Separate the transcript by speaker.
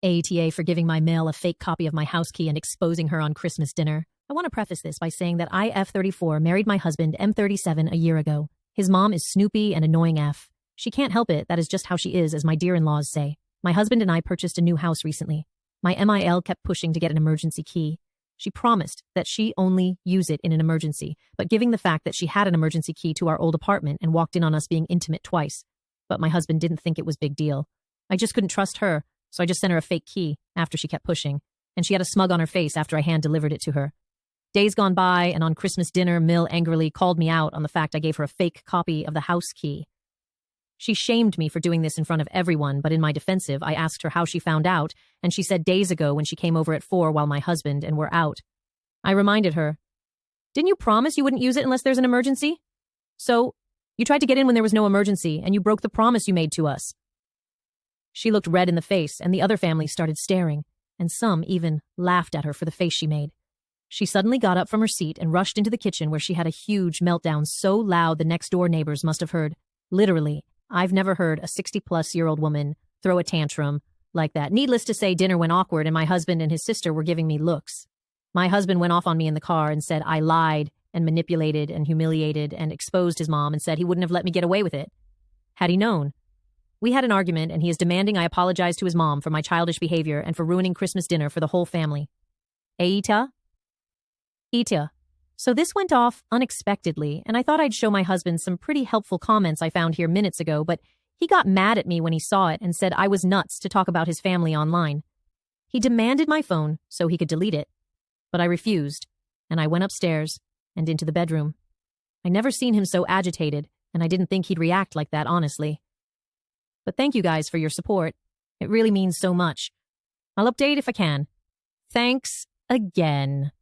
Speaker 1: AITA for giving my mail a fake copy of my house key and exposing her on Christmas dinner. I want to preface this by saying that I, F34, married my husband, M37, a year ago. His mom is Snoopy and annoying F. She can't help it, that is just how she is, as my dear-in-laws say. My husband and I purchased a new house recently. My MIL kept pushing to get an emergency key. She promised that she only use it in an emergency, but giving the fact that she had an emergency key to our old apartment and walked in on us being intimate twice. But my husband didn't think it was big deal. I just couldn't trust her, so I just sent her a fake key after she kept pushing, and she had a smug on her face after I hand-delivered it to her. Days gone by, and on Christmas dinner, Mill angrily called me out on the fact I gave her a fake copy of the house key. She shamed me for doing this in front of everyone, but in my defensive, I asked her how she found out, and she said days ago when she came over at 4 while my husband and were out. I reminded her, "Didn't you promise you wouldn't use it unless there's an emergency? So, you tried to get in when there was no emergency, and you broke the promise you made to us." She looked red in the face, and the other family started staring, and some even laughed at her for the face she made. She suddenly got up from her seat and rushed into the kitchen where she had a huge meltdown so loud the next-door neighbors must have heard. Literally, I've never heard a 60-plus-year-old woman throw a tantrum like that. Needless to say, dinner went awkward, and my husband and his sister were giving me looks. My husband went off on me in the car and said I lied and manipulated and humiliated and exposed his mom and said he wouldn't have let me get away with it had he known. We had an argument, and he is demanding I apologize to his mom for my childish behavior and for ruining Christmas dinner for the whole family. AITA? AITA. So this went off unexpectedly, and I thought I'd show my husband some pretty helpful comments I found here minutes ago, but he got mad at me when he saw it and said I was nuts to talk about his family online. He demanded my phone so he could delete it, but I refused, and I went upstairs and into the bedroom. I'd never seen him so agitated, and I didn't think he'd react like that, honestly. But thank you guys for your support. It really means so much. I'll update if I can. Thanks again.